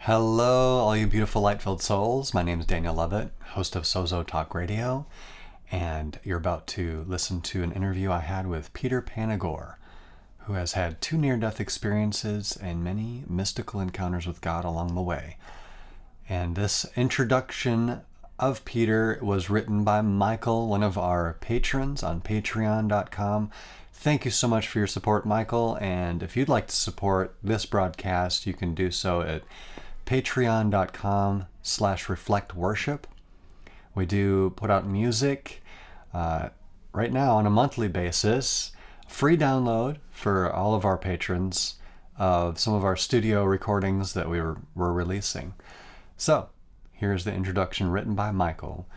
Hello, all you beautiful light-filled souls. My name is Daniel Lovett, host of Sozo Talk Radio, and you're about to listen to an interview I had with Peter Panagore, who has had 2 near-death experiences and many mystical encounters with God along the way. And this introduction of Peter was written by Michael, one of our patrons on patreon.com. Thank you so much for your support, Michael. And if you'd like to support this broadcast, you can do so at patreon.com/reflectworship. We do put out music right now on a monthly basis, free download for all of our patrons of some of our studio recordings that we're releasing. So here's the introduction written by Michael.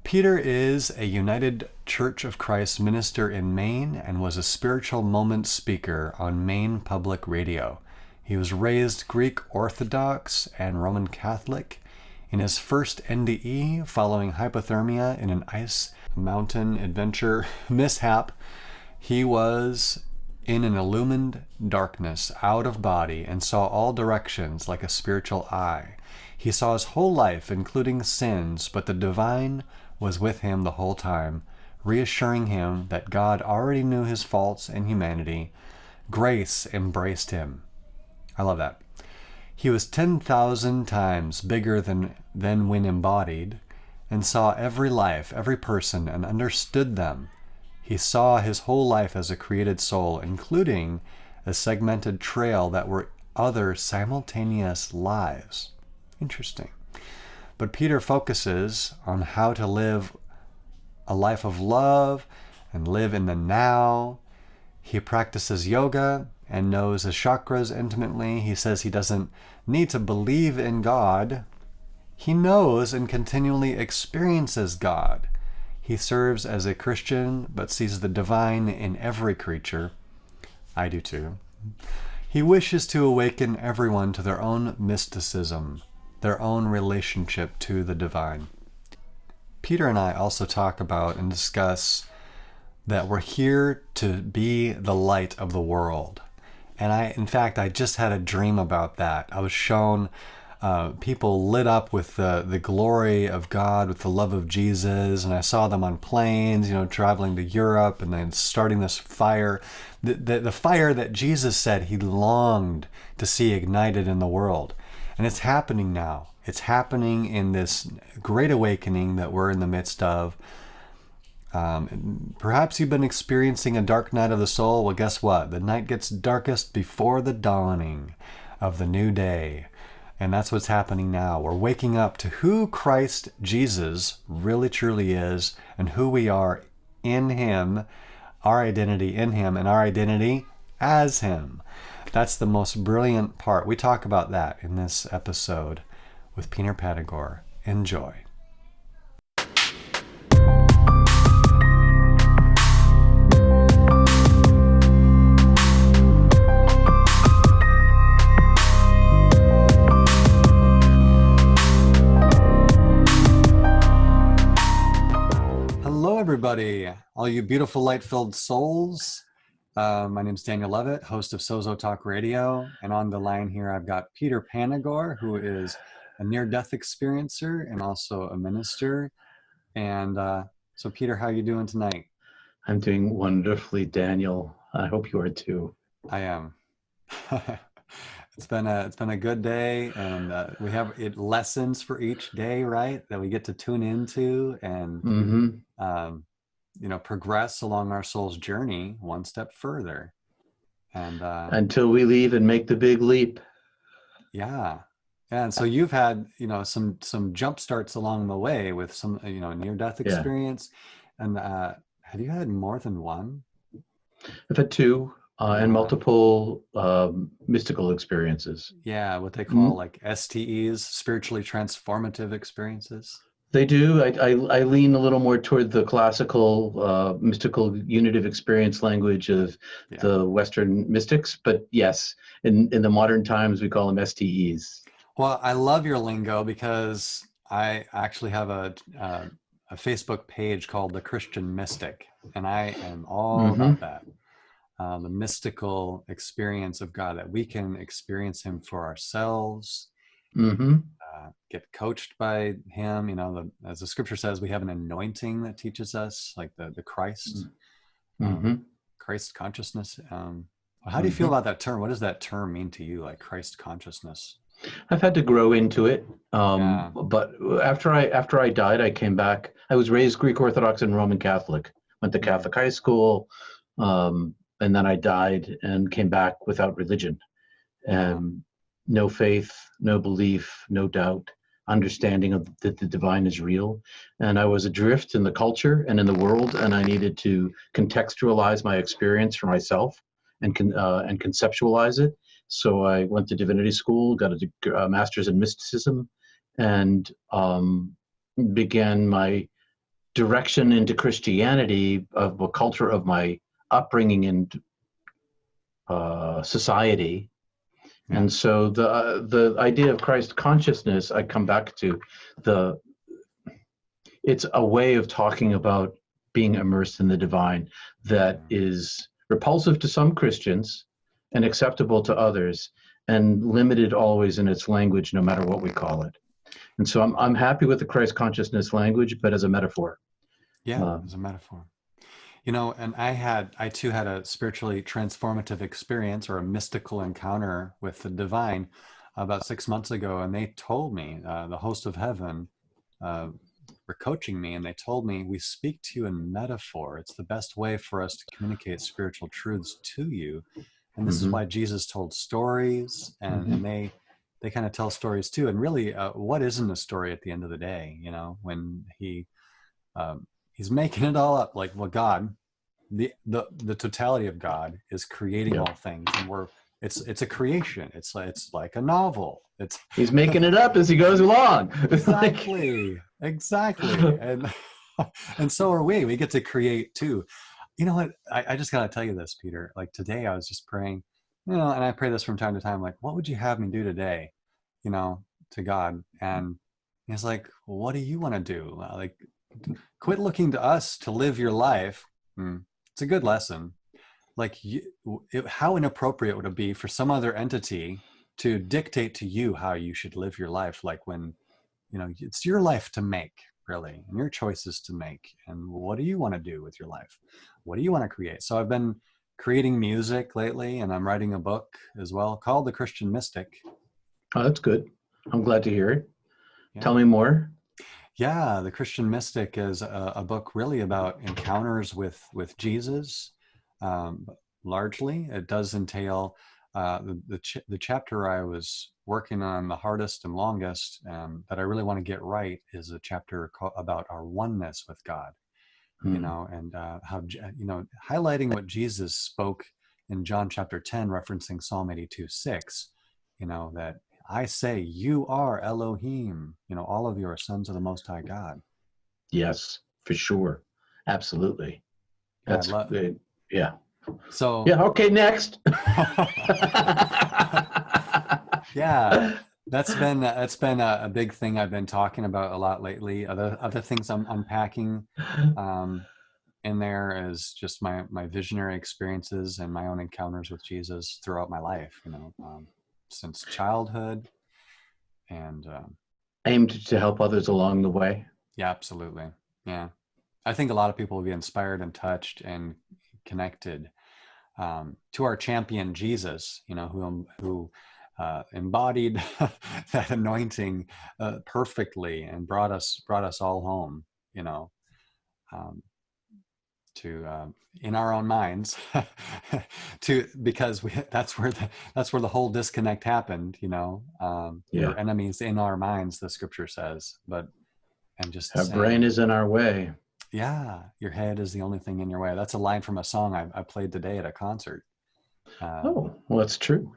Peter is a United Church of Christ minister in Maine and was a spiritual moment speaker on Maine Public Radio. He was raised Greek Orthodox and Roman Catholic. In his first NDE, following hypothermia in an ice mountain adventure mishap, he was in an illumined darkness, out of body, and saw all directions like a spiritual eye. He saw his whole life, including sins, but the divine was with him the whole time, reassuring him that God already knew his faults and humanity. Grace embraced him. I love that. He was 10,000 times bigger than when embodied, and saw every life, every person, and understood them. He saw his whole life as a created soul, including a segmented trail that were other simultaneous lives. Interesting. But Peter focuses on how to live a life of love and live in the now. He practices yoga and knows his chakras intimately. He says he doesn't need to believe in God. He knows and continually experiences God. He serves as a Christian but sees the divine in every creature. I do too. He wishes to awaken everyone to their own mysticism, their own relationship to the divine. Peter and I also talk about and discuss that we're here to be the light of the world. And in fact, I just had a dream about that. I was shown people lit up with the glory of God, with the love of Jesus, and I saw them on planes, traveling to Europe, and then starting this fire, the fire that Jesus said he longed to see ignited in the world. And it's happening now. It's happening in this great awakening that we're in the midst of. Perhaps you've been experiencing a dark night of the soul. Well, guess what? The night gets darkest before the dawning of the new day. And that's what's happening now. We're waking up to who Christ Jesus really truly is and who we are in him, our identity in him, and our identity as him. That's the most brilliant part. We talk about that in this episode with Peter Panagore. Enjoy. Hello, everybody. All you beautiful light-filled souls. My name is Daniel Lovett, host of Sozo Talk Radio, and on the line here I've got Peter Panagore, who is a near-death experiencer and also a minister. And so, Peter, how are you doing tonight? I'm doing wonderfully, Daniel. I hope you are too. I am. It's been a good day, and we have lessons for each day, right? That we get to tune into and progress along our soul's journey one step further. And until we leave and make the big leap. Yeah. And so you've had, some jump starts along the way with some, near-death experience. Yeah. And have you had more than one? I've had 2 and multiple mystical experiences. Yeah, what they call like STEs, spiritually transformative experiences. They do. I lean a little more toward the classical mystical unitive experience language of the Western mystics. But yes, in the modern times, we call them STEs. Well, I love your lingo because I actually have a Facebook page called The Christian Mystic, and I am all about that. The mystical experience of God, that we can experience him for ourselves Mm-hmm. Get coached by him. As the scripture says, we have an anointing that teaches us, like the Christ, Mm-hmm. Christ consciousness. How do you feel Mm-hmm. about that term? What does that term mean to you, like Christ consciousness? I've had to grow into it. Yeah. But after I died, I came back. I was raised Greek Orthodox and Roman Catholic. Went to Mm, Catholic high school, and then I died and came back without religion. yeah. And no faith, no belief, no doubt, understanding of that the divine is real. And I was adrift in the culture and in the world, and I needed to contextualize my experience for myself and conceptualize it. So I went to divinity school, got a master's in mysticism, and began my direction into Christianity of a culture of my upbringing and society. Yeah. And so the idea of Christ consciousness, I come back to the it's a way of talking about being immersed in the divine that Mm. is repulsive to some Christians and acceptable to others, and limited always in its language, no matter what we call it. And so I'm happy with the Christ consciousness language, but as a metaphor. Yeah, Uh, as a metaphor. And I too had a spiritually transformative experience or a mystical encounter with the divine about 6 months ago. And they told me, the host of heaven, uh, were coaching me, and they told me, we speak to you in metaphor. It's the best way for us to communicate spiritual truths to you. And this is mhm, why Jesus told stories, and mhm. they kind of tell stories too. And really, what isn't a story at the end of the day? When he's making it all up, like, well, God, the totality of God is creating Yeah, all things, and it's a creation. It's like a novel. It's he's making it up as he goes along. Like, exactly, and and so are we. We get to create too. You know what? I just gotta tell you this, Peter. Like today, I was just praying, and I pray this from time to time. Like, what would you have me do today? To God, and He's like, well, what do you want to do? Like, quit looking to us to live your life. It's a good lesson. Like, how inappropriate would it be for some other entity to dictate to you how you should live your life? Like when, it's your life to make, really, and your choices to make. And what do you want to do with your life? What do you want to create? So I've been creating music lately, and I'm writing a book as well called The Christian Mystic. oh, that's good. I'm glad to hear it. Tell Yeah. me more. Yeah, The Christian Mystic is a book really about encounters with Jesus. Um, Largely, it does entail the chapter I was working on the hardest and longest, that I really want to get right, is a chapter about our oneness with God. Hmm. And how highlighting what Jesus spoke in John chapter 10, referencing Psalm 82:6. That I say, you are Elohim. All of you are sons of the Most High God. Yes, for sure. Absolutely. Yeah, That's good. Yeah. so. Yeah. Okay. Next. Yeah, that's been a big thing I've been talking about a lot lately. Other things I'm unpacking, um, in there is just my visionary experiences and my own encounters with Jesus throughout my life. Since childhood, and Aimed to help others along the way. yeah, absolutely. Yeah, I think a lot of people will be inspired and touched and connected, to our champion Jesus. Who embodied that anointing perfectly, and brought us all home. You know. Um, to In our own minds, to because that's where the whole disconnect happened. Yeah. Your enemies in our minds, the scripture says. But and just Our brain saying, is in our way. yeah, your head is the only thing in your way. That's a line from a song I played today at a concert. uh, Oh, well, it's true.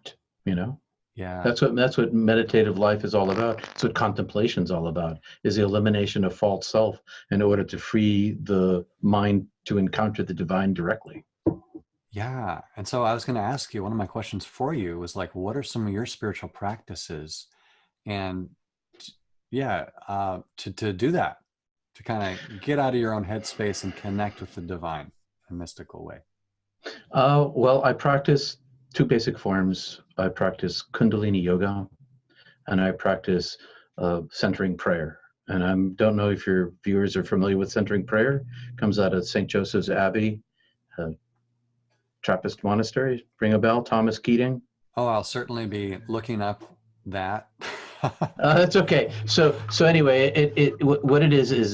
You know, yeah. that's what meditative life is all about. It's what contemplation is all about, is the elimination of false self in order to free the mind to encounter the divine directly. Yeah. And so I was going to ask you, one of my questions for you was like, what are some of your spiritual practices? And yeah, to do that, to kind of get out of your own headspace and connect with the divine in a mystical way. Well, I practice two basic forms. I practice Kundalini yoga, and I practice centering prayer. And I don't know if your viewers are familiar with centering prayer. It comes out of St. Joseph's Abbey, uh, Trappist monastery. Ring a bell? Thomas Keating. Oh, I'll certainly be looking up that. That's okay. So anyway, what it is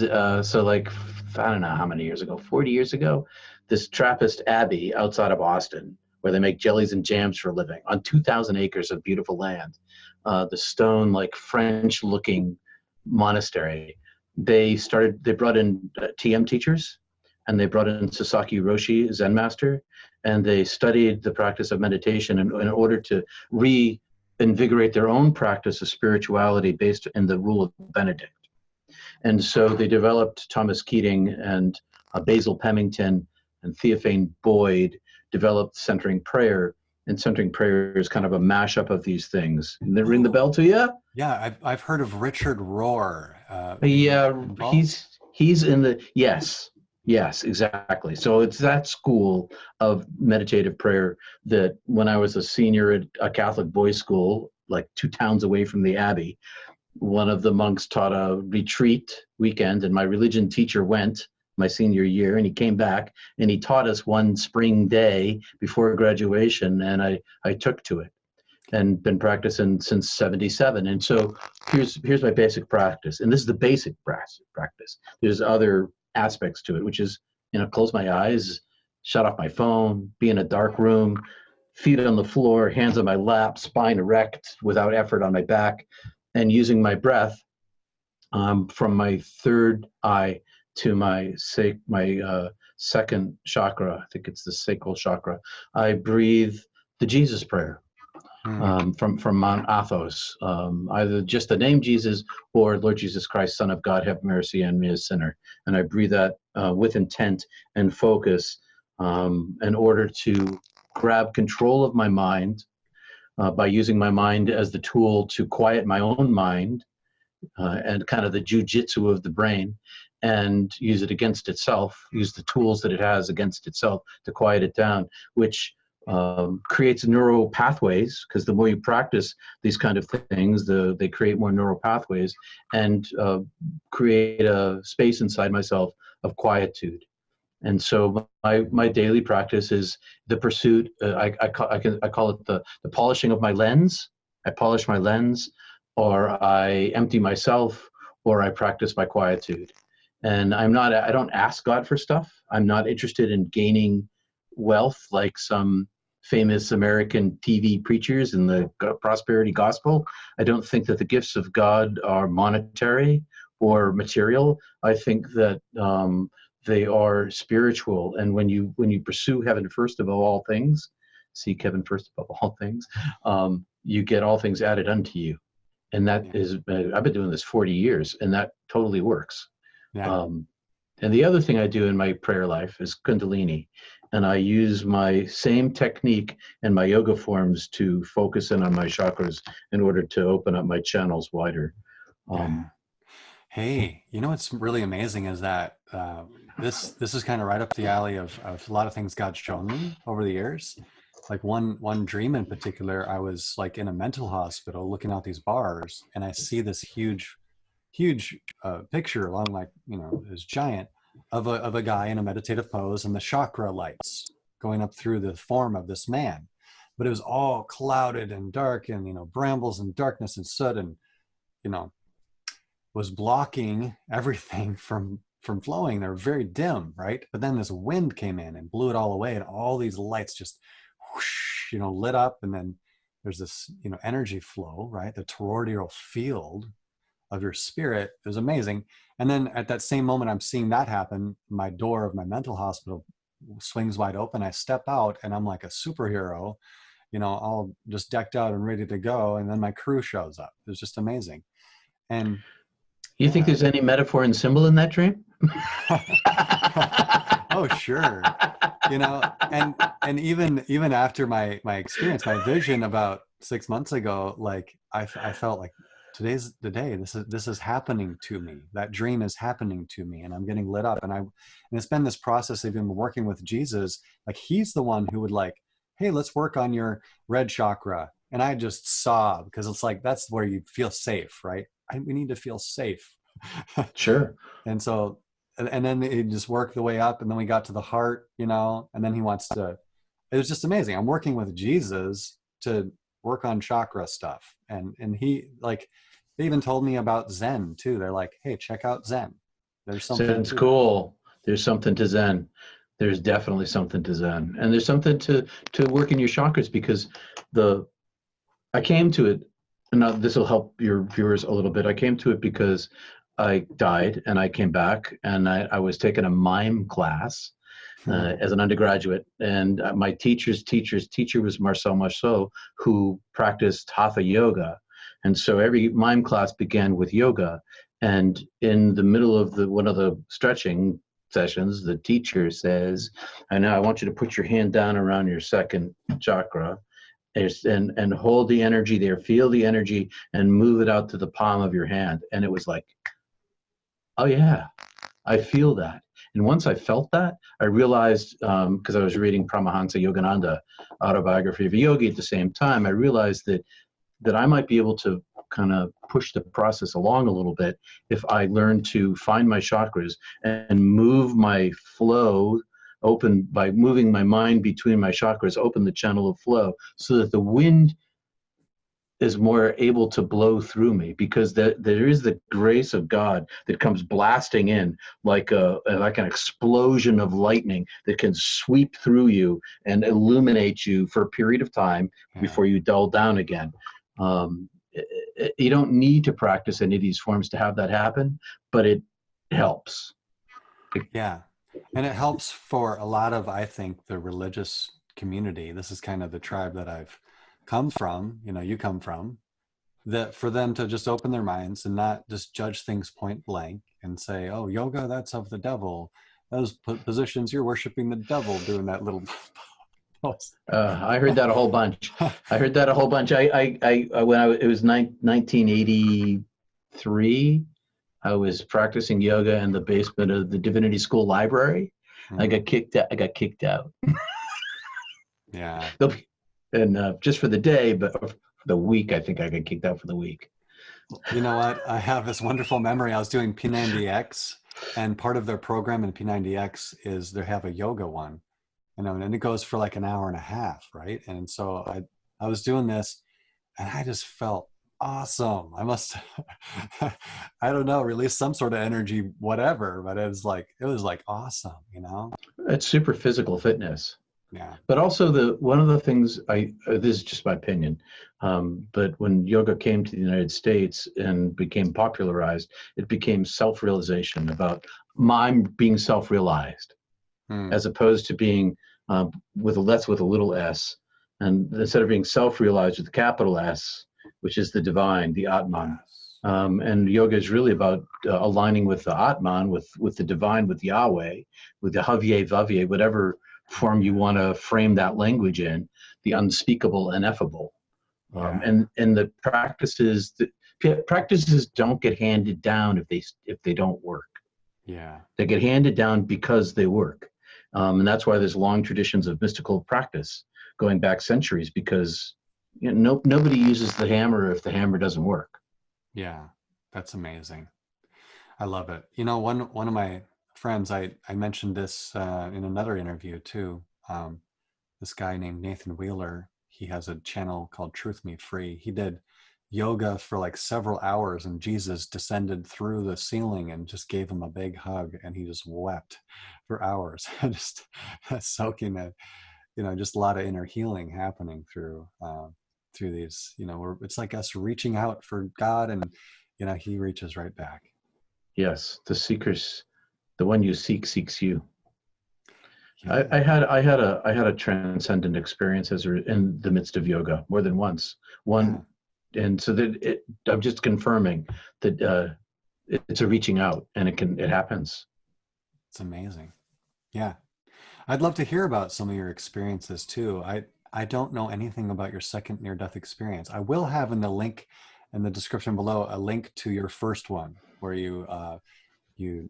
so like I don't know how many years ago, 40 years ago, this Trappist abbey outside of Austin, where they make jellies and jams for a living on 2,000 acres of beautiful land, the stone like French looking monastery. They brought in TM teachers, and they brought in Sasaki Roshi, Zen master, and they studied the practice of meditation in order to reinvigorate their own practice of spirituality based in the rule of Benedict. And so they developed Thomas Keating and Basil Pemington and Theophane Boyd developed centering prayer. And centering prayer is kind of a mashup of these things. Did they ring the bell to you? Yeah, I've heard of Richard Rohr. Yeah, he's in the yes, exactly. So it's that school of meditative prayer that when I was a senior at a Catholic boys' school, like 2 towns away from the Abbey, one of the monks taught a retreat weekend, and my religion teacher went my senior year, and he came back and he taught us one spring day before graduation, and I took to it and been practicing since 77. And so here's my basic practice, and this is the basic practice. There's other aspects to it, which is, close my eyes, shut off my phone, be in a dark room, feet on the floor, hands on my lap, spine erect without effort on my back, and using my breath from my third eye to my second chakra. I think it's the sacral chakra. I breathe the Jesus prayer from Mount Athos, either just the name Jesus or Lord Jesus Christ, Son of God, have mercy on me, a sinner. And I breathe that with intent and focus in order to grab control of my mind by using my mind as the tool to quiet my own mind and kind of the jujitsu of the brain, and use it against itself, use the tools that it has against itself to quiet it down, which creates neural pathways, because the more you practice these kind of things, they create more neural pathways and create a space inside myself of quietude. And so my daily practice is the pursuit. I call it the polishing of my lens. I polish my lens, or I empty myself, or I practice my quietude. And I don't ask God for stuff. I'm not interested in gaining wealth like some famous American TV preachers in the prosperity gospel. I don't think that the gifts of God are monetary or material. I think that they are spiritual. And when you pursue heaven first above all things, seek heaven first above all things, you get all things added unto you. And that is, I've been doing this 40 years, and that totally works. Yeah. And the other thing I do in my prayer life is Kundalini. And I use my same technique and my yoga forms to focus in on my chakras in order to open up my channels wider. Hey, what's really amazing is that this is kind of right up the alley of a lot of things God's shown me over the years. Like one dream in particular, I was like in a mental hospital looking out these bars, and I see this huge picture along, like, this giant of a guy in a meditative pose, and the chakra lights going up through the form of this man. But it was all clouded and dark, and brambles and darkness and soot, and was blocking everything from flowing. They're very dim, right? But then this wind came in and blew it all away, and all these lights just whoosh, lit up, and then there's this energy flow, right? The toroidal field of your spirit. It was amazing. And then at that same moment I'm seeing that happen, my door of my mental hospital swings wide open. I step out, and I'm like a superhero, all just decked out and ready to go. And then my crew shows up. It was just amazing. And you think there's any metaphor and symbol in that dream? Oh, sure. And even after my experience, my vision about 6 months ago, like I felt like today's the day. This is happening to me. That dream is happening to me, and I'm getting lit up. And it's been this process. I've been working with Jesus. Like, he's the one who would like, hey, let's work on your red chakra. And I just saw, because it's like, that's where you feel safe, right? We need to feel safe. Sure. And so, and then he just worked the way up, and then we got to the heart, and then he wants to, it was just amazing. I'm working with Jesus to work on chakra stuff. And he, like, they even told me about Zen too. They're like, hey, check out Zen. There's something Zen's to that. cool. There's something to Zen. There's definitely something to Zen, and there's something to work in your chakras because the I came to it, and now this will help your viewers a little bit. I came to it because I died and I came back, and I was taking a mime class as an undergraduate, and my teacher's teacher was Marcel Marceau, who practiced hatha yoga, and so every mime class began with yoga, and in the middle of the one of the stretching sessions, the teacher says, "And now I want you to put your hand down around your second chakra." And hold the energy there, feel the energy, and move it out to the palm of your hand. And it was like, oh yeah, I feel that. And once I felt that, I realized, because I was reading Paramahansa Yogananda, Autobiography of a Yogi at the same time, I realized that I might be able to kind of push the process along a little bit if I learn to find my chakras and move my flow open by moving my mind between my chakras, open the channel of flow so that the wind is more able to blow through me, because there is the grace of God that comes blasting in like an explosion of lightning that can sweep through you and illuminate you for a period of time Yeah. before you dull down again. You don't need to practice any of these forms to have that happen, but it helps. Yeah. And it helps for a lot of, I think, the religious community. This is kind of the tribe that I've come from, you come from, that for them to just open their minds and not just judge things point blank and say, oh, yoga, that's of the devil. Those positions, you're worshiping the devil doing that little pose. I heard that a whole bunch. I heard that a whole bunch. When it was 1983, I was practicing yoga in the basement of the Divinity School library. I got kicked out. I got kicked out. Yeah. And just for the day, but for the week, I think I got kicked out for the week. You know what? I have this wonderful memory. I was doing P90X, and part of their program in P90X is they have a yoga one, and it goes for like an hour and a half, right? And so I was doing this, and I just felt awesome. I must, I don't know, release some sort of energy, whatever. But it was like awesome. It's super physical fitness. Yeah. But also one of the things this is just my opinion, but when yoga came to the United States and became popularized, it became self-realization about I'm being self-realized, Hmm. as opposed to being with a little s, and instead of being self-realized with a capital S, which is the divine, the Atman. Yes. And yoga is really about aligning with the Atman, with the divine, with Yahweh, with the Havye Vavye, whatever form you want to frame that language in, the unspeakable, ineffable. Yeah. And the practices don't get handed down if they don't work. Yeah. They get handed down because they work. And that's why there's long traditions of mystical practice going back centuries, because nobody uses the hammer if the hammer doesn't work. Yeah. That's amazing. I love it. One of my friends, I mentioned this in another interview too. This guy named Nathan Wheeler, he has a channel called Truth Me Free. He did yoga for like several hours, and Jesus descended through the ceiling and just gave him a big hug, and he just wept for hours, just soaking it. Just a lot of inner healing happening through these. It's like us reaching out for God, and He reaches right back. Yes, the one you seek seeks you. Yeah. I had a transcendent experience in the midst of yoga more than once. Yeah. And so I'm just confirming that it's a reaching out, and it happens. It's amazing. Yeah. I'd love to hear about some of your experiences too. I don't know anything about your second near-death experience. I will have in the link in the description below a link to your first one where you uh, you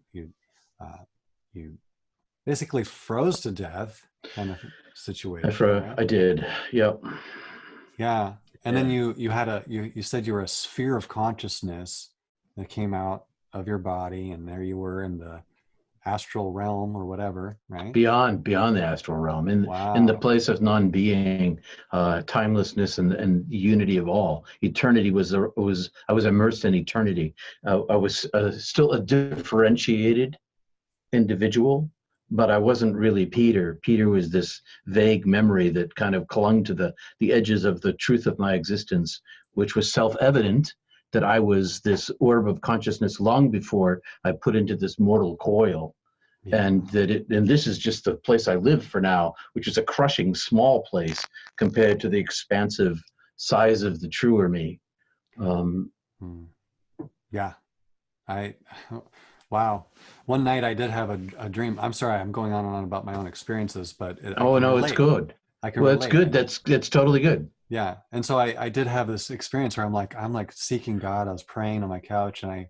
basically froze to death kind of situation, right? I did. Yep. Yeah. And then you had you said you were a sphere of consciousness that came out of your body, and there you were in the astral realm or whatever, right? Beyond the astral realm, in the Wow. place of non-being, timelessness, and unity of all. Eternity was I was immersed in eternity. I was still a differentiated individual, but I wasn't really Peter. Peter was this vague memory that kind of clung to the edges of the truth of my existence, which was self-evident that I was this orb of consciousness long before I put into this mortal coil. Yeah. And this is just the place I live for now, which is a crushing small place compared to the expansive size of the truer me. Um, Hmm. Yeah. I, wow. One night I did have a dream. I'm sorry, I'm going on and on about my own experiences, but I oh can no, it's relate. good. I can Well, it's relate. good. That's totally good. Yeah. And so I did have this experience where I'm like seeking God. I was praying on my couch, and I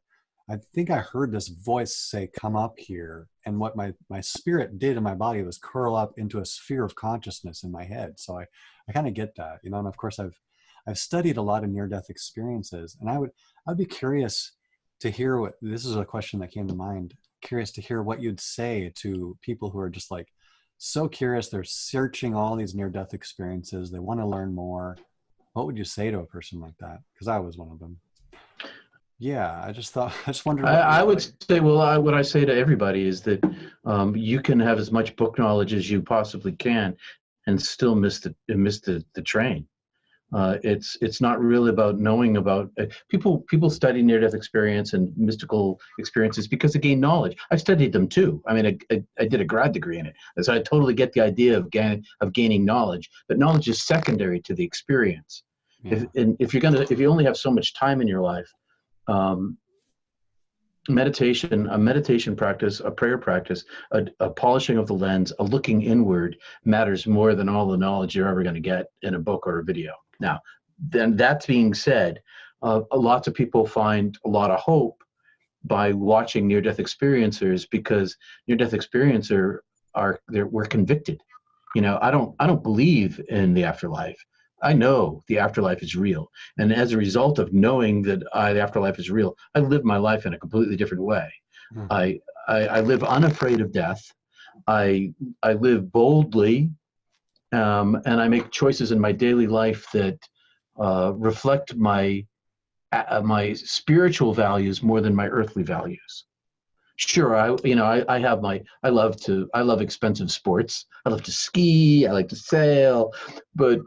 think I heard this voice say, "Come up here." And what my spirit did in my body was curl up into a sphere of consciousness in my head. So I kind of get that, you know, and of course I've studied a lot of near-death experiences, and I'd be curious to hear what, this is a question that came to mind, curious to hear what you'd say to people who are just like so curious, they're searching all these near-death experiences, they want to learn more. What would you say to a person like that? Because I was one of them. Yeah, I just thought, I just wondered what I would what. say, what I say to everybody is that you can have as much book knowledge as you possibly can, and still miss the train. It's not really about knowing about people study near death experience and mystical experiences because they gain knowledge. I've studied them too. I mean, I did a grad degree in it, and so I totally get the idea of gaining knowledge. But knowledge is secondary to the experience. Yeah. If you only have so much time in your life, um, a meditation practice, a prayer practice, a polishing of the lens, a looking inward matters more than all the knowledge you're ever going to get in a book or a video. Now, then that being said, lots of people find a lot of hope by watching near-death experiencers because near-death experiencer we're convicted. You know, I don't believe in the afterlife. I know the afterlife is real, and as a result of knowing that the afterlife is real, I live my life in a completely different way. Hmm. I live unafraid of death. I live boldly, and I make choices in my daily life that reflect my spiritual values more than my earthly values. Sure, I love expensive sports. I love to ski. I like to sail, but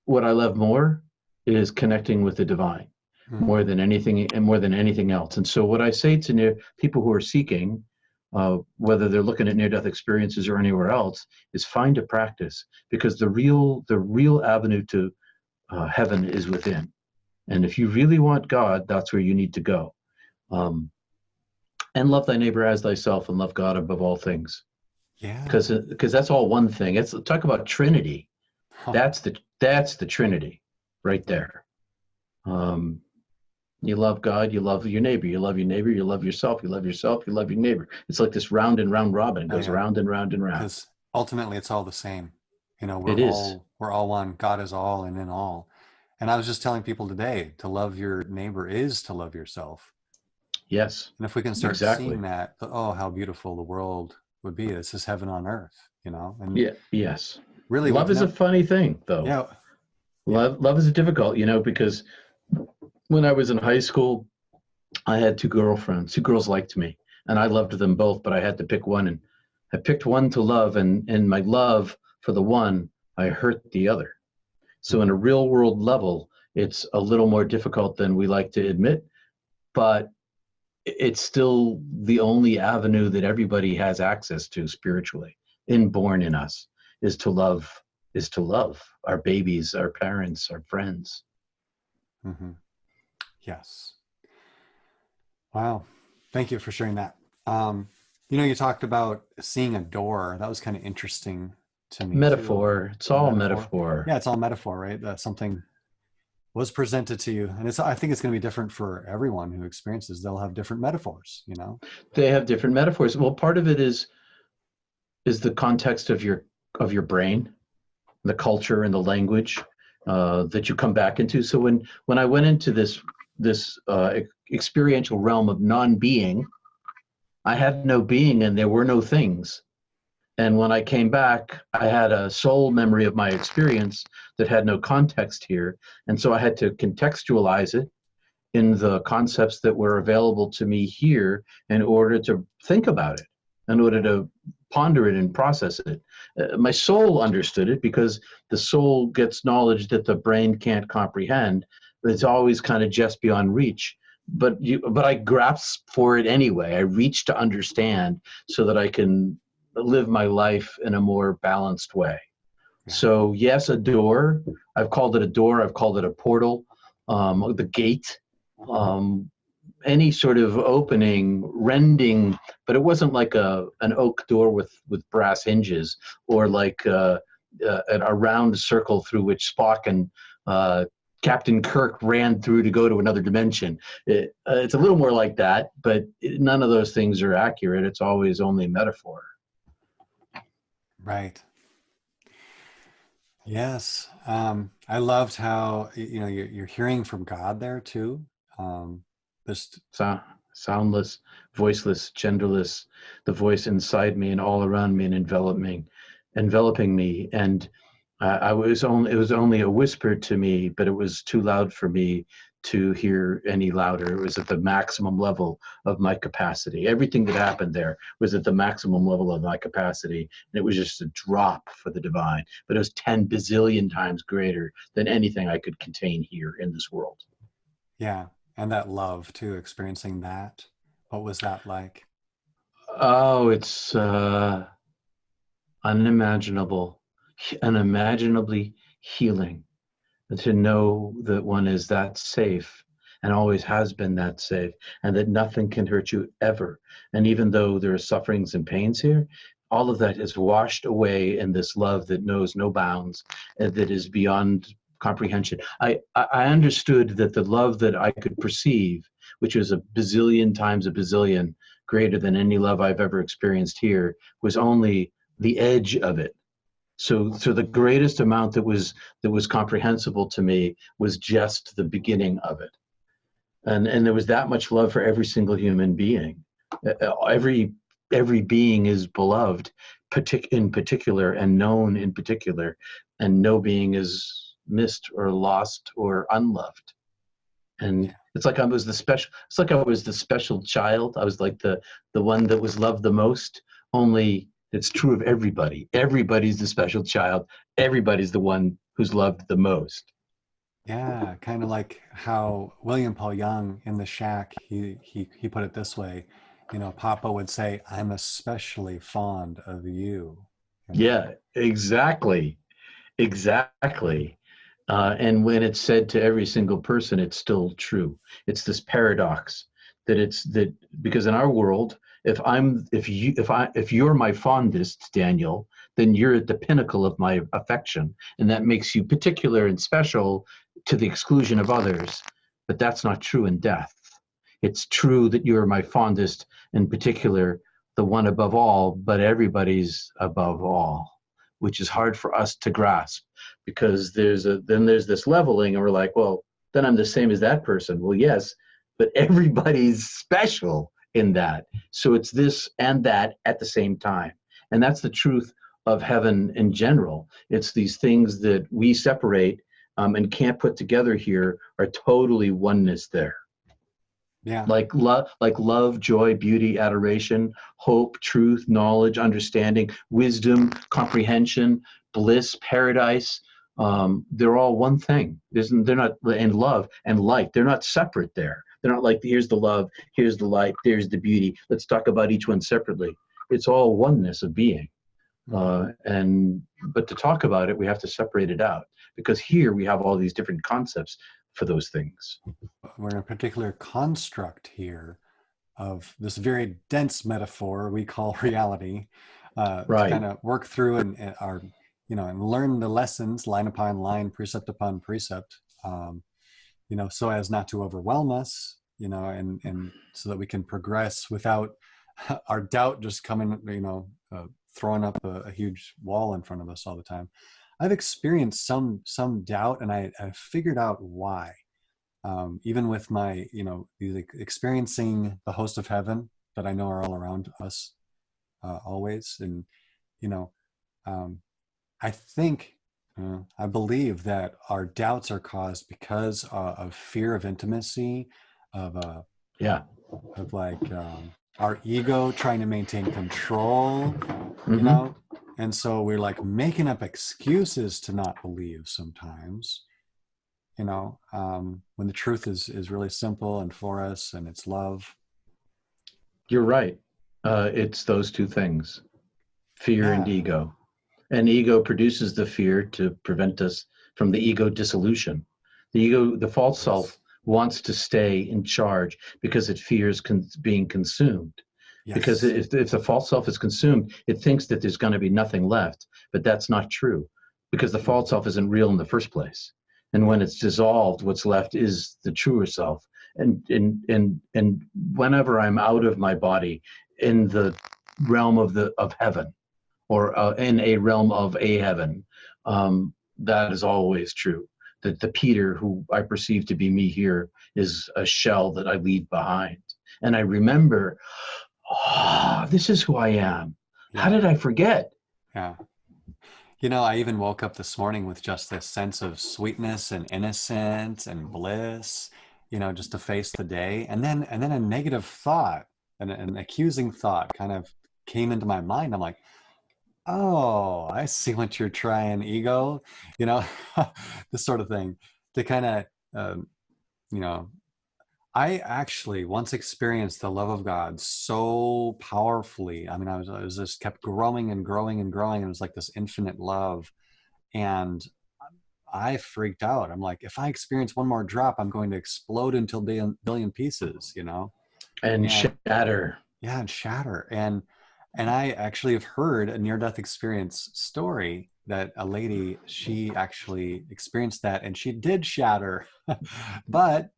what I love more is connecting with the divine Hmm. more than anything else. And so what I say to people who are seeking, whether they're looking at near-death experiences or anywhere else, is find a practice because the real avenue to heaven is within. And if you really want God, that's where you need to go. Um, and love thy neighbor as thyself, and love God above all things. Yeah. Because that's all one thing. It's talk about Trinity. Huh. That's the Trinity, right there. Um, you love God, you love your neighbor, you love your neighbor, you love yourself, you love yourself, you love your neighbor. It's like this round and round robin. It Oh goes yeah. round and round and round. Because ultimately it's all the same. You know, It is. we're all one. God is all and in all. And I was just telling people today, to love your neighbor is to love yourself. Yes, And if we can start seeing exactly. that, oh, how beautiful the world would be. This is heaven on earth, you know? And Yeah, yes. really, Love we've is a never, funny thing, though. yeah, yeah. Love is difficult, because when I was in high school, I had two girlfriends. Two girls liked me, and I loved them both, but I had to pick one, and I picked one to love, and in my love for the one, I hurt the other. So in a Mm, real world level, it's a little more difficult than we like to admit, but it's still the only avenue that everybody has access to spiritually, inborn in us, is to love, our babies, our parents, our friends. mm-hmm. Yes. Wow. Thank you for sharing that. You know, you talked about seeing a door. That was kind of interesting to me too. Metaphor. It's A all metaphor. metaphor. Yeah, it's all metaphor, right? That something was presented to you. And I think it's going to be different for everyone who experiences. They'll have different metaphors, you know? They have different metaphors. Well, part of it is the context of your brain, the culture and the language. that you come back into. So when I went into this experiential realm of non-being, I had no being and there were no things. And when I came back, I had a soul memory of my experience that had no context here. And so I had to contextualize it in the concepts that were available to me here in order to think about it, in order to ponder it and process it. My soul understood it because the soul gets knowledge that the brain can't comprehend. It's always kind of just beyond reach. But I grasp for it anyway. I reach to understand so that I can live my life in a more balanced way. Yeah. So yes, a door. I've called it a door. I've called it a portal, the gate, um, any sort of opening, rending. But it wasn't like an oak door with brass hinges, or like a round circle through which Spock and Captain Kirk ran through to go to another dimension. It's a little more like that, but none of those things are accurate. It's always only metaphor. Right. Yes. I loved how, you're hearing from God there too. Just, So, soundless, voiceless, genderless, the voice inside me and all around me and enveloping me. And it was only a whisper to me, but it was too loud for me to hear any louder. It was at the maximum level of my capacity. Everything that happened there was at the maximum level of my capacity. And it was just a drop for the divine, but it was 10 bazillion times greater than anything I could contain here in this world. yeah. And that love too, experiencing that. What was that like? Oh, it's unimaginable, unimaginably healing, and to know that one is that safe and always has been that safe, and that nothing can hurt you ever. And even though there are sufferings and pains here, all of that is washed away in this love that knows no bounds and that is beyond comprehension. I understood that the love that I could perceive, which was a bazillion times a bazillion greater than any love I've ever experienced here, was only the edge of it. So the greatest amount that was comprehensible to me was just the beginning of it. And there was that much love for every single human being. Every being is beloved in particular and known in particular, and no being is missed or lost or unloved. And Yeah. it's like I was the special child. I was like the one that was loved the most. Only it's true of everybody. Everybody's the special child. Everybody's the one who's loved the most. Yeah, kind of like how William Paul Young in The Shack, he put it this way, Papa would say, "I'm especially fond of you," you know. Yeah, exactly. Exactly. And when it's said to every single person, it's still true. It's this paradox that it's that because in our world, if you're my fondest, Daniel, then you're at the pinnacle of my affection, and that makes you particular and special to the exclusion of others. But that's not true in death. It's true that you're my fondest, in particular, the one above all, but everybody's above all, which is hard for us to grasp because there's this leveling and we're like, well, then I'm the same as that person. Well, yes, but everybody's special in that. So it's this and that at the same time. And that's the truth of heaven in general. It's these things that we separate and can't put together here are totally oneness there. Yeah. Like love, joy, beauty, adoration, hope, truth, knowledge, understanding, wisdom, comprehension, bliss, paradise. They're all one thing. They're not in love and light. They're not separate there. They're not like here's the love, here's the light, there's the beauty. Let's talk about each one separately. It's all oneness of being. Hmm. And but to talk about it, we have to separate it out because here we have all these different concepts for those things. We're in a particular construct here of this very dense metaphor we call reality, to Right. kind of work through and learn the lessons line upon line, precept upon precept, so as not to overwhelm us, and so that we can progress without our doubt just coming, throwing up a huge wall in front of us all the time. I've experienced some doubt, and I figured out why. Even with my, experiencing the host of heaven that I know are all around us, always. And, you know, um, I think, I believe that our doubts are caused because of fear of intimacy, of, Yeah. like, our ego trying to maintain control, you Hmm. know? And so we're like making up excuses to not believe sometimes, when the truth is really simple and for us, and it's love. You're right. It's those two things, fear and Yeah. ego. And ego produces the fear to prevent us from the ego dissolution. The ego, the false Yes. self, wants to stay in charge because it fears being consumed. Because Yes. if the false self is consumed, it thinks that there's going to be nothing left. But that's not true, because the false self isn't real in the first place. And when Yeah. it's dissolved, what's left is the truer self. And whenever I'm out of my body in the realm of heaven, or in a realm of a heaven, that is always true. That the Peter who I perceive to be me here is a shell that I leave behind. And I remember, this is who I am. How Yeah. did I forget? Yeah. I even woke up this morning with just this sense of sweetness and innocence and bliss, just to face the day. And then a negative thought, an accusing thought kind of came into my mind. I'm like, oh, I see what you're trying, ego, you know, this sort of thing, to kind of, you know, I actually once experienced the love of God so powerfully. I mean, I was just kept growing and growing and growing. And it was like this infinite love. And I freaked out. I'm like, if I experience one more drop, I'm going to explode into a billion pieces. And And shatter. yeah, and shatter. And I actually have heard a near-death experience story that a lady, she actually experienced that and she did shatter, but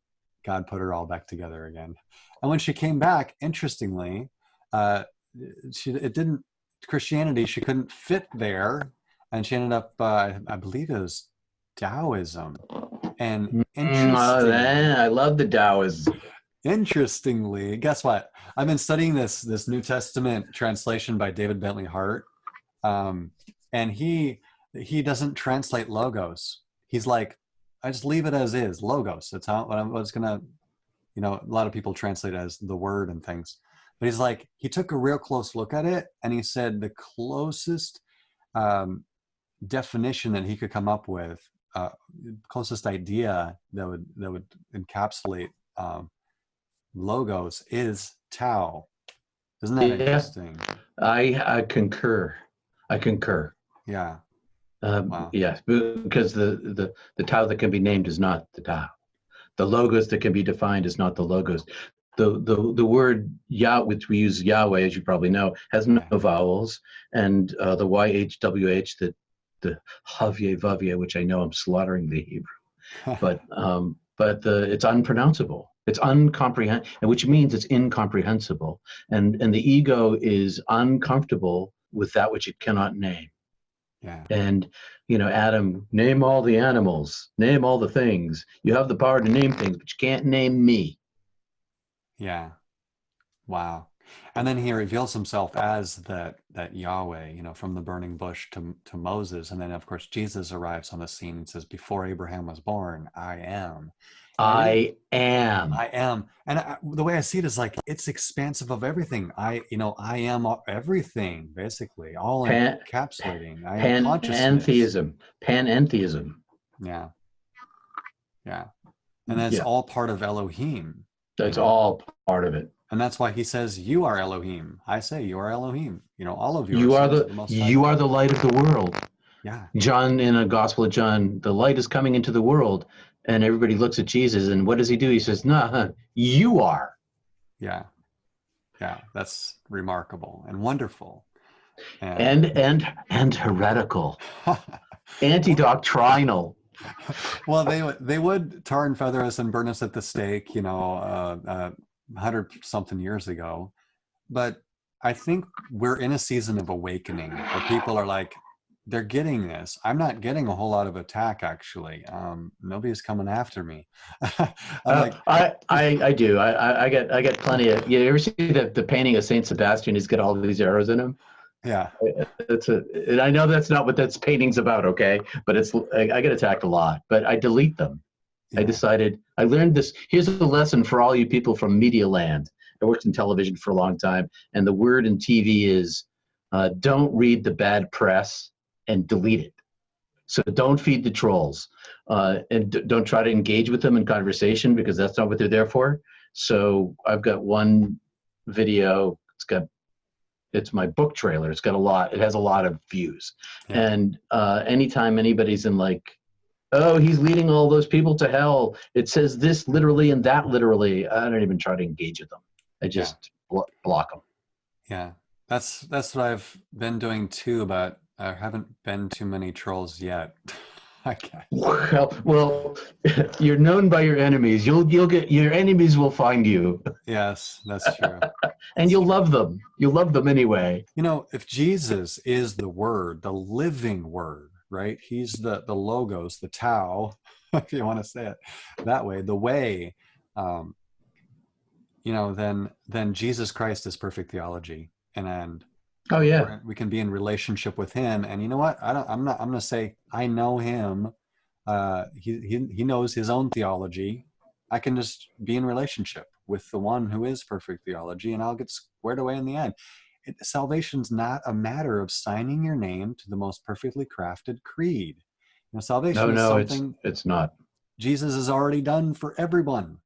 God put her all back together again. And when she came back, interestingly, uh, it didn't, Christianity, she couldn't fit there, and she ended up, I believe it was Taoism. And I love the Taoism. interestingly, guess what? I've been studying this New Testament translation by David Bentley Hart, um, and he doesn't translate logos. He's like, I just leave it as is, logos. That's how what I was gonna. A lot of people translate it as the word and things, but he's like, he took a real close look at it, and he said the closest um, definition that he could come up with, closest idea that would encapsulate logos is Tao. Isn't that Yeah, interesting? I concur. I concur. Yeah. Wow. Yes, because the Tao that can be named is not the Tao. The logos that can be defined is not the logos. The word Yah, which we use Yahweh, as you probably know, has no Yeah. vowels, and the YHWH, the Havye Vavye, which I know I'm slaughtering the Hebrew, but it's unpronounceable. It's uncomprehensible, which means it's incomprehensible, and the ego is uncomfortable with that which it cannot name. Yeah. And, Adam, name all the animals, name all the things. You have the power to name things, but you can't name me. Yeah. Wow. And then he reveals himself as that Yahweh, from the burning bush to Moses. And then of course Jesus arrives on the scene and says, before Abraham was born, I am. And I am. I am. And the way I see it is like it's expansive of everything. I am everything, basically, all Pan, encapsulating. I am consciousness. panentheism. Panentheism. Yeah. Yeah. And that's Yeah, all part of Elohim, you that's know. all part of it. And that's why he says, you are Elohim. I say, you are Elohim. All of you are You are sons of the the Most High you are God. the light of the world. Yeah. John, in the Gospel of John, the light is coming into the world, and everybody looks at Jesus, and what does he do? He says, "Nah, you are." Yeah. Yeah. That's remarkable and wonderful. And And heretical, well, anti-doctrinal. well, they would tar and feather us and burn us at the stake, 100 something years ago. But I think we're in a season of awakening where people are like, they're getting this. I'm not getting a whole lot of attack actually. Nobody's coming after me. I'm like, I do. I get plenty of. You ever see the painting of Saint Sebastian? He's got all these arrows in him. yeah, And I know that's not what that painting's about, okay? But I get attacked a lot, but I delete them. yeah, I learned this. Here's a lesson for all you people from media land. I worked in television for a long time, and the word in TV is don't read the bad press and delete it. So don't feed the trolls, and don't try to engage with them in conversation because that's not what they're there for. So I've got one video. It's my book trailer. It has a lot of views. yeah, And anytime anybody's in like, oh, he's leading all those people to hell, it says this literally and that literally, I don't even try to engage with them. I yeah, just block them. yeah. That's what I've been doing too, but I haven't been too many trolls yet. I guess. Well, you're known by your enemies. You'll get your enemies will find you, Yes, that's true. and That's you'll true. love them. You'll love them anyway. You know, if Jesus is the Word, the living Word, right? He's the logos, the Tao, if you want to say it that way, the way. Um, then Jesus Christ is perfect theology, and Oh yeah. we can be in relationship with Him. And you know what? I'm going to say I know Him. He knows His own theology. I can just be in relationship with the one who is perfect theology, and I'll get squared away in the end. Salvation's not a matter of signing your name to the most perfectly crafted creed. No, Salvation is no, something it's not. Jesus has already done for everyone.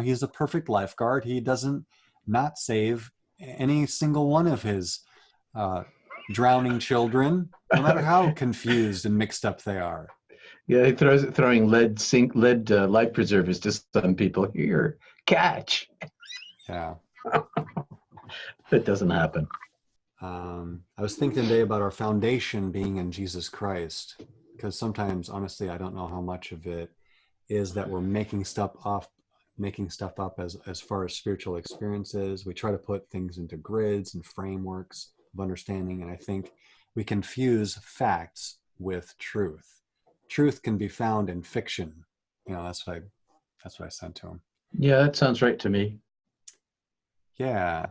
He's a perfect lifeguard. He doesn't not save any single one of his uh, drowning children, no matter how confused and mixed up they are. Yeah, he throwing lead life preservers to some people. Here, catch. Yeah. That doesn't happen. I was thinking today about our foundation being in Jesus Christ, because sometimes, honestly, I don't know how much of it is that we're making stuff up as far as spiritual experiences. We try to put things into grids and frameworks of understanding, and I think we confuse facts with truth. Truth can be found in fiction. That's what I said to him. Yeah, that sounds right to me. Yeah.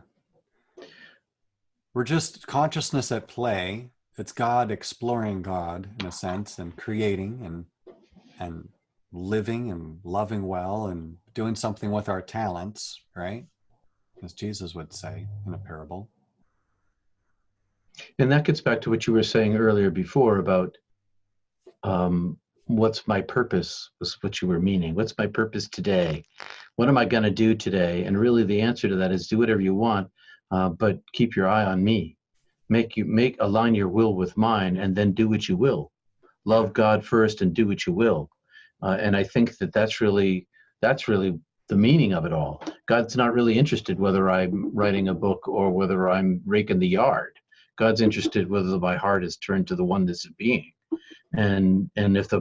We're just consciousness at play. It's God exploring God in a sense, and creating and living and loving well and doing something with our talents, right? As Jesus would say in a parable. And that gets back to what you were saying earlier before about what's my purpose, was what you were meaning. What's my purpose today? What am I going to do today? And really the answer to that is do whatever you want, but keep your eye on me. Align your will with mine, and then do what you will. Yeah. Love God first and do what you will. And I think that's really the meaning of it all. God's not really interested whether I'm writing a book or whether I'm raking the yard. God's interested whether my heart is turned to the oneness of being. And if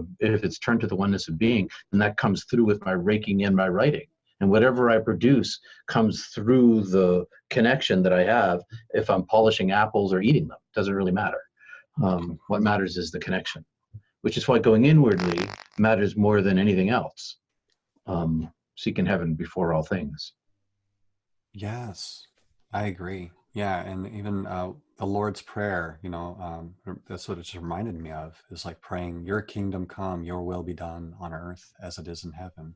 it's turned to the oneness of being, then that comes through with my raking in my writing. And whatever I produce comes through the connection that I have. If I'm polishing apples or eating them, doesn't really matter. What matters is the connection, which is why going inwardly matters more than anything else. Seeking heaven before all things. Yes, I agree. Yeah, and even the Lord's Prayer, that's what it's reminded me of, is like praying, "Your kingdom come, Your will be done on earth as it is in heaven."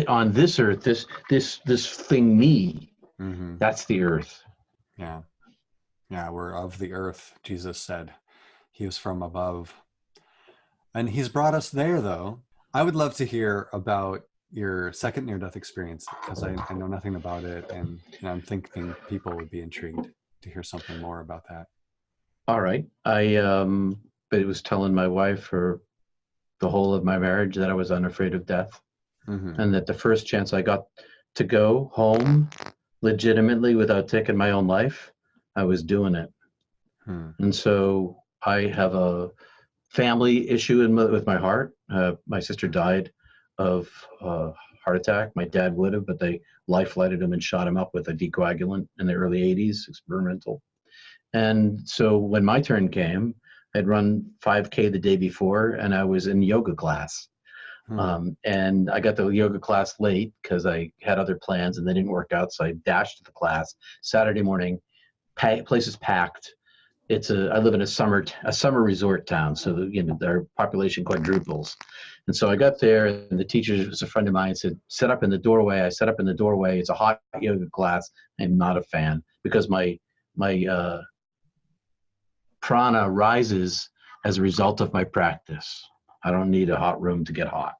On this earth, this thing me, Mm-hmm. that's the earth. Yeah, yeah, we're of the earth. Jesus said He was from above, and He's brought us there. Though I would love to hear about your second near-death experience, because I know nothing about it, and I'm thinking people would be intrigued to hear something more about that. All right. But it was telling my wife for the whole of my marriage that I was unafraid of death, Mm-hmm. and that the first chance I got to go home legitimately without taking my own life, I was doing it. Hmm. And so I have a family issue with my heart. My sister died of heart attack. My dad would have, but they life flighted him and shot him up with a decoagulant in the early 80s, experimental. And so when my turn came, I'd run 5K the day before, and I was in yoga class. And I got the yoga class late because I had other plans and they didn't work out. So I dashed to the class Saturday morning. Place is packed. I live in a summer resort town, so their population quadruples. And so I got there, and the teacher was a friend of mine. Said, "Set up in the doorway." I set up in the doorway. It's a hot yoga class. I'm not a fan because my prana rises as a result of my practice. I don't need a hot room to get hot.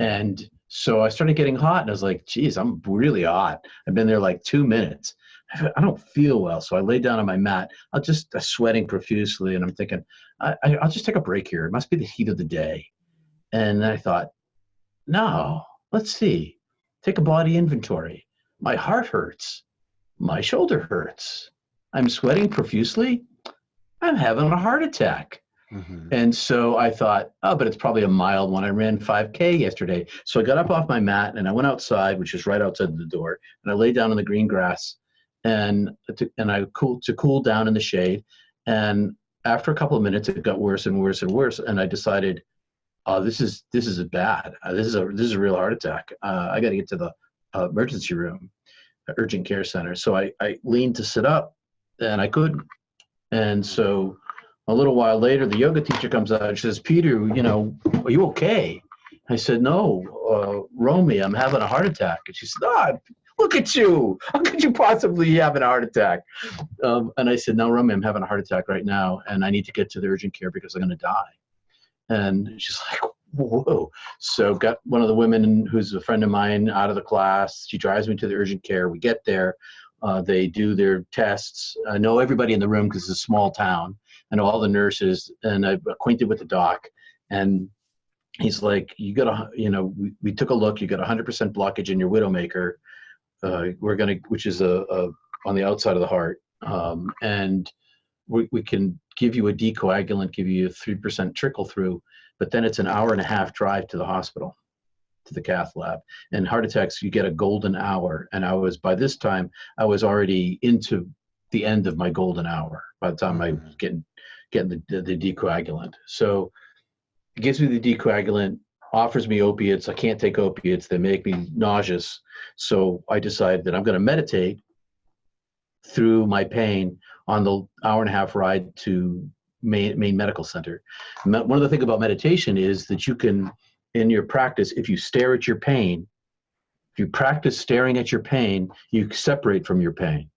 And so I started getting hot, and I was like, geez, I'm really hot. I've been there like 2 minutes. I don't feel well. So I lay down on my mat. I'm sweating profusely, and I'm thinking, I'll just take a break here. It must be the heat of the day. And then I thought, no, let's see. Take a body inventory. My heart hurts. My shoulder hurts. I'm sweating profusely. I'm having a heart attack. And so I thought, oh, but it's probably a mild one. I ran 5K yesterday. So I got up off my mat and I went outside, which is right outside the door, and I lay down in the green grass and I cool down in the shade. And after a couple of minutes, it got worse and worse and worse. And I decided, oh, this is bad. This is a real heart attack. I got to get to the emergency room, urgent care center. So I leaned to sit up, and I couldn't. And so a little while later, the yoga teacher comes out and says, "Peter, are you okay?" I said, "No, Romy, I'm having a heart attack." And she said, "Ah, look at you. How could you possibly be having a heart attack?" And I said, "No, Romy, I'm having a heart attack right now, and I need to get to the urgent care because I'm going to die." And she's like, "Whoa." So got one of the women who's a friend of mine out of the class. She drives me to the urgent care. We get there. They do their tests. I know everybody in the room because it's a small town. I know all the nurses, and I'm acquainted with the doc. And he's like, "You got we took a look. You got 100% blockage in your widowmaker. Which is on the outside of the heart. And we can give you a decoagulant, give you a 3% trickle through, but then it's an hour and a half drive to the hospital, to the cath lab. And heart attacks, you get a golden hour. And by this time, I was already into the end of my golden hour by the time I was getting the decoagulant. So it gives me the decoagulant, offers me opiates. I can't take opiates. They make me nauseous. So I decided that I'm going to meditate through my pain on the hour and a half ride to Maine Medical Center. One of the things about meditation is that you can, in your practice, if you stare at your pain, if you practice staring at your pain, you separate from your pain.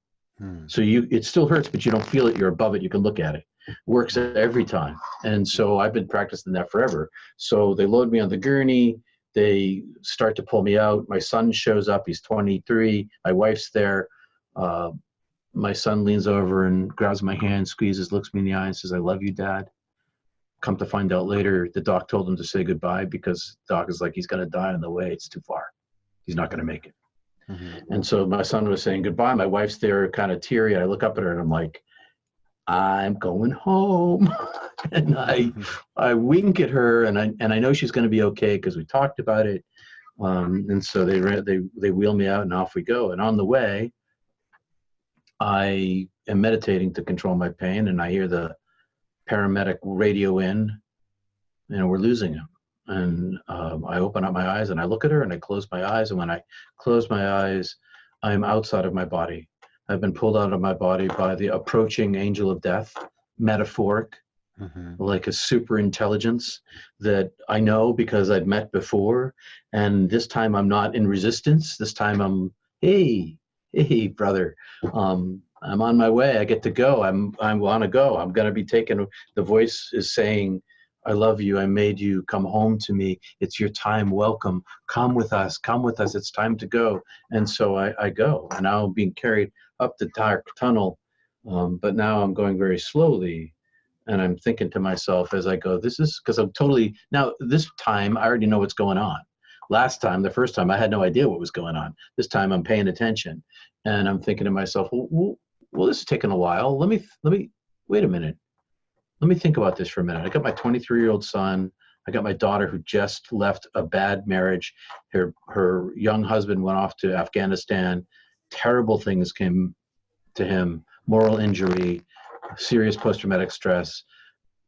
So it still hurts, but you don't feel it. You're above it. You can look at it. Works every time. And so I've been practicing that forever. So they load me on the gurney. They start to pull me out. My son shows up. He's 23. My wife's there. My son leans over and grabs my hand, squeezes, looks me in the eye and says, "I love you, Dad." Come to find out later, the doc told him to say goodbye because the doc is like, he's going to die on the way. It's too far. He's not going to make it. And so my son was saying goodbye. My wife's there kind of teary. I look up at her and I'm like, "I'm going home." And I wink at her and I know she's going to be okay because we talked about it. And so they wheel me out and off we go. And on the way, I am meditating to control my pain, and I hear the paramedic radio in, and we're losing him. And I open up my eyes and I look at her and I close my eyes. And when I close my eyes, I'm outside of my body. I've been pulled out of my body by the approaching angel of death, metaphoric, like a super intelligence that I know because I've met before. And this time I'm not in resistance. This time I'm, hey, brother, I'm on my way. I get to go. I want to go. I'm going to be taken. The voice is saying, "I love you. I made you. Come home to me. It's your time. Welcome. Come with us. Come with us. It's time to go." And so I go. And now I'm being carried up the dark tunnel. But now I'm going very slowly. And I'm thinking to myself as I go, this is because now this time I already know what's going on. Last time, the first time, I had no idea what was going on. This time I'm paying attention. And I'm thinking to myself, well, this is taking a while. Let me, wait a minute. Let me think about this for a minute. I got my 23-year-old son. I got my daughter who just left a bad marriage. Her young husband went off to Afghanistan. Terrible things came to him, moral injury, serious post-traumatic stress.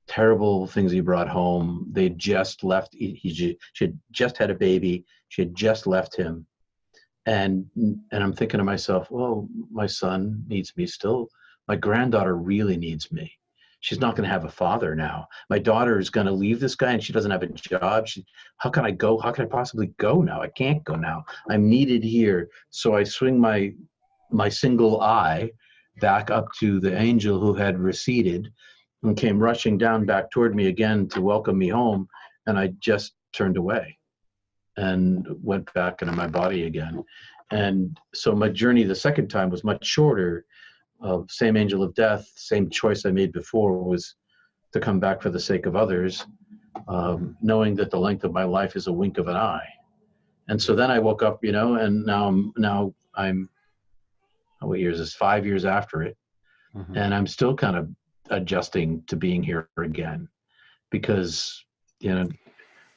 terrible things he brought home. They just left. She had just had a baby. She had just left him. And I'm thinking to myself, well, my son needs me still. My granddaughter really needs me. She's not going to have a father now. My daughter is going to leave this guy, and she doesn't have a job. How can I go? How can I possibly go now? I can't go now. I'm needed here. So I swing my single eye back up to the angel who had receded and came rushing down back toward me again to welcome me home. And I just turned away and went back into my body again. And so my journey the second time was much shorter. Same angel of death, same choice I made before was to come back for the sake of others, knowing that the length of my life is a wink of an eye. And so then I woke up, and now I'm what years is 5 years after it, and I'm still kind of adjusting to being here again, because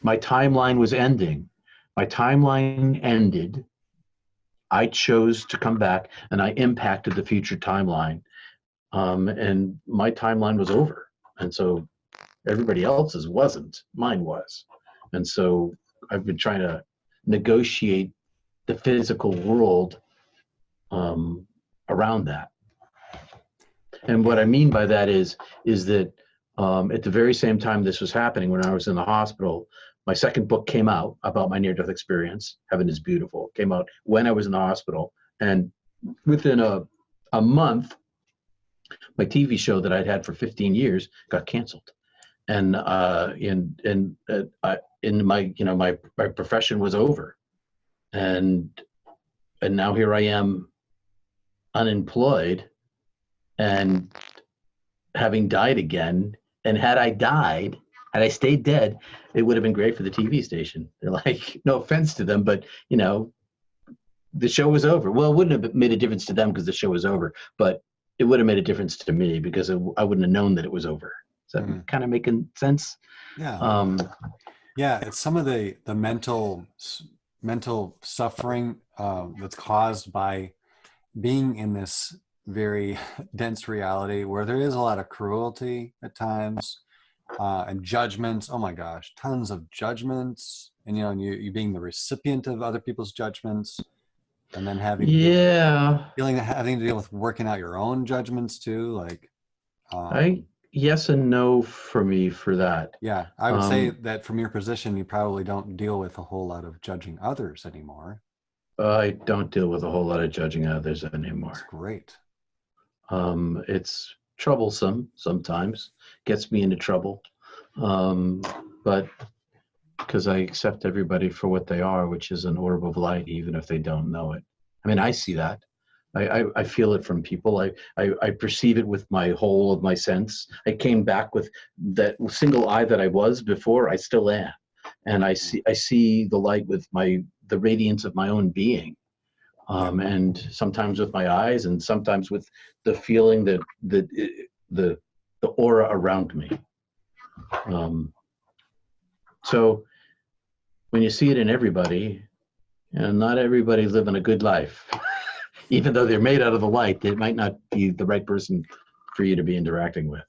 my timeline was ending. My timeline ended. I chose to come back, and I impacted the future timeline, and my timeline was over. And so everybody else's wasn't. Mine was. And so I've been trying to negotiate the physical world around that. And what I mean by that is that at the very same time this was happening, when I was in the hospital, my second book came out about my near-death experience. Heaven is Beautiful. Came out when I was in the hospital, and within a month, my TV show that I'd had for 15 years got canceled, and in my profession was over, and now here I am, unemployed, and having died again. And had I stayed dead, it would have been great for the TV station. They're like, no offense to them, but the show was over. Well, it wouldn't have made a difference to them because the show was over, but it would have made a difference to me because I wouldn't have known that it was over. Is that kind of making sense? Yeah. Yeah. It's some of the mental suffering that's caused by being in this very dense reality where there is a lot of cruelty at times, and judgments. Oh my gosh, tons of judgments, and you being the recipient of other people's judgments, and then having having to deal with working out your own judgments too. Like, yes and no for me for that. Yeah, I would say that from your position, you probably don't deal with a whole lot of judging others anymore. I don't deal with a whole lot of judging others anymore. That's great. It's troublesome sometimes, gets me into trouble, but because I accept everybody for what they are, which is an orb of light, even if they don't know it. I mean, I see that. I feel it from people. I perceive it with my whole of my sense. I came back with that single eye that I was before. I still am, and I see the light with the radiance of my own being. And sometimes with my eyes, and sometimes with the feeling that the aura around me. So when you see it in everybody, not everybody's living a good life. Even though they're made out of the light, they might not be the right person for you to be interacting with.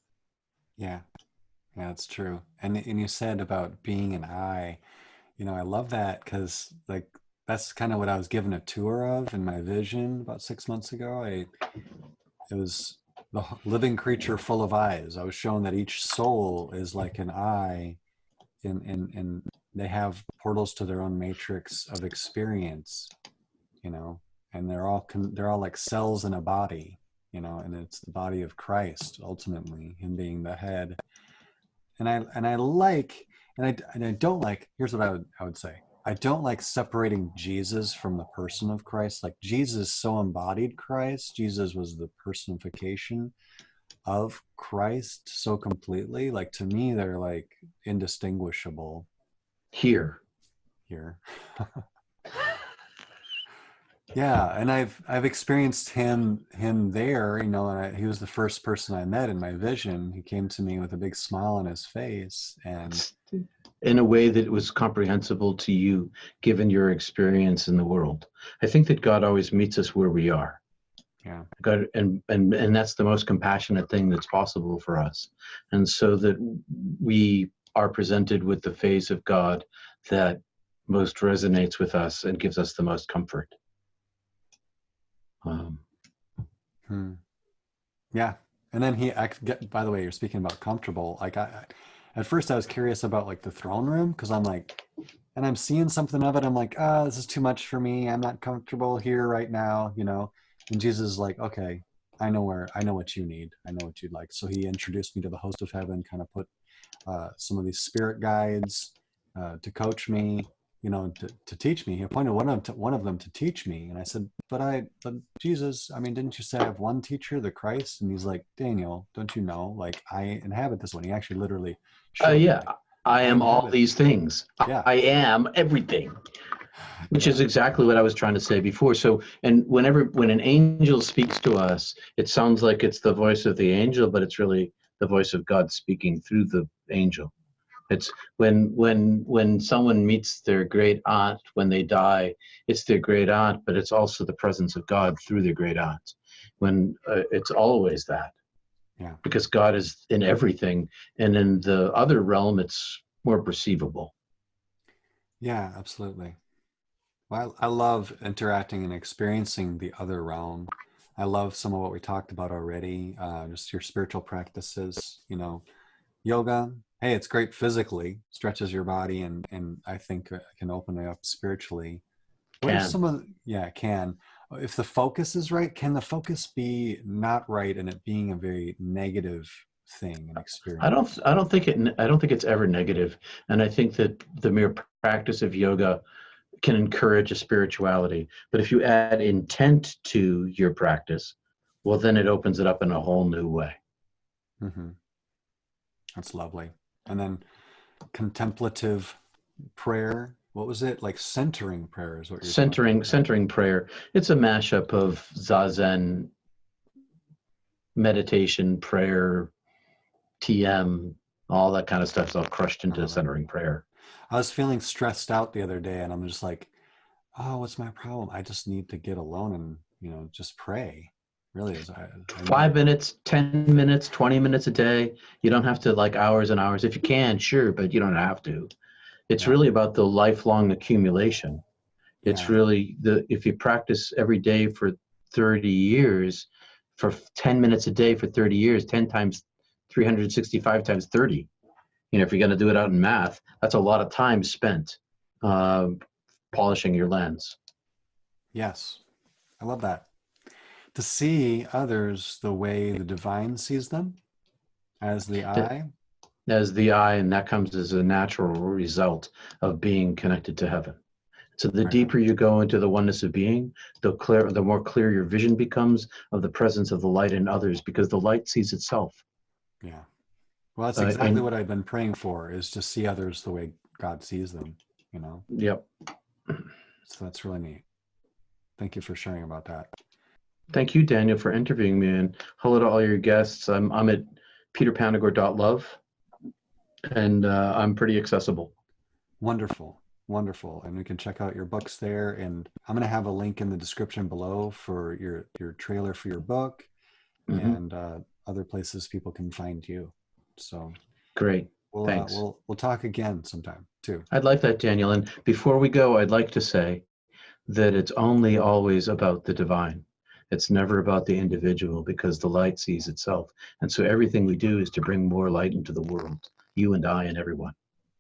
Yeah, that's true. And you said about being an eye, I love that because that's kind of what I was given a tour of in my vision about 6 months ago. It was the living creature full of eyes. I was shown that each soul is like an eye, and they have portals to their own matrix of experience, and they're all like cells in a body, and it's the body of Christ, ultimately, him being the head. And I don't like, here's what I would say. I don't like separating Jesus from the person of Christ. Like, Jesus so embodied Christ. Jesus was the personification of Christ so completely. Like, to me, they're like indistinguishable. Here. Yeah, and I've experienced him there, and he was the first person I met in my vision. He came to me with a big smile on his face, and in a way that was comprehensible to you, given your experience in the world. I think that God always meets us where we are. Yeah. God, and that's the most compassionate thing that's possible for us. And so that we are presented with the face of God that most resonates with us and gives us the most comfort. Yeah. And then by the way, you're speaking about comfortable. Like at first I was curious about like the throne room, because I'm like, and I'm seeing something of it. I'm like, this is too much for me. I'm not comfortable here right now, you know? And Jesus is like, okay, I know what you need. I know what you'd like. So he introduced me to the host of heaven, kind of put some of these spirit guides to coach me, you know, to teach me. He appointed one of them to teach me. And I said, but Jesus, I mean, didn't you say I have one teacher, the Christ? And he's like, Daniel, don't you know, like I inhabit this one. He actually literally showed me, Yeah, like, I I am all inhabit. these things. Yeah. I am everything, which Yeah. is exactly what I was trying to say before. So, and when an angel speaks to us, it sounds like it's the voice of the angel, but it's really the voice of God speaking through the angel. It's when someone meets their great aunt when they die, it's their great aunt, but it's also the presence of God through their great aunt. When it's always that, Yeah. because God is in everything, and in the other realm, it's more perceivable. Yeah, absolutely. Well, I love interacting and experiencing the other realm. I love some of what we talked about already, just your spiritual practices, you know, yoga. Hey, it's great physically, stretches your body, and I think it can open it up spiritually. What are Can some of, yeah, it can. If the focus is right, can the focus be not right and it being a very negative thing and experience? I don't think it's ever negative, and I think that the mere practice of yoga can encourage a spirituality. But if you add intent to your practice, well, then it opens it up in a whole new way. Hmm. That's lovely. And then contemplative prayer. What was it? Like centering prayer is what you're talking about. Centering prayer. It's a mashup of zazen, meditation, prayer, TM, all that kind of stuff is all crushed I into love it. centering prayer. I was feeling stressed out the other day and I'm just like, oh, what's my problem? I just need to get alone and, you know, just pray. Really is. I need it. 5 minutes, 10 minutes, 20 minutes a day. You don't have to like hours and hours. If you can, sure, but you don't have to. It's Yeah. really about the lifelong accumulation. It's Yeah. really if you practice every day for 30 years, for 10 minutes a day for 30 years, 10 times 365 times 30. You know, if you're going to do it out in math, that's a lot of time spent uh, polishing your lens. Yes. I love that. To see others the way the divine sees them as the eye. As the eye, and that comes as a natural result of being connected to heaven. So the Right on. deeper you go into the oneness of being, the more clear your vision becomes of the presence of the light in others, because the light sees itself. Yeah. Well, that's exactly And what I've been praying for, is to see others the way God sees them, you know? yep. So that's really neat. Thank you for sharing about that. Thank you, Daniel, for interviewing me, and hello to all your guests. I'm at peterpanagore.love, and I'm pretty accessible. Wonderful. Wonderful. And we can check out your books there. And I'm going to have a link in the description below for your trailer for your book Hmm. and other places people can find you. So Great. we'll Thanks. we'll talk again sometime too. I'd like that, Daniel. And before we go, I'd like to say that it's only always about the divine. It's never about the individual, because the light sees itself. And so everything we do is to bring more light into the world, you and I and everyone.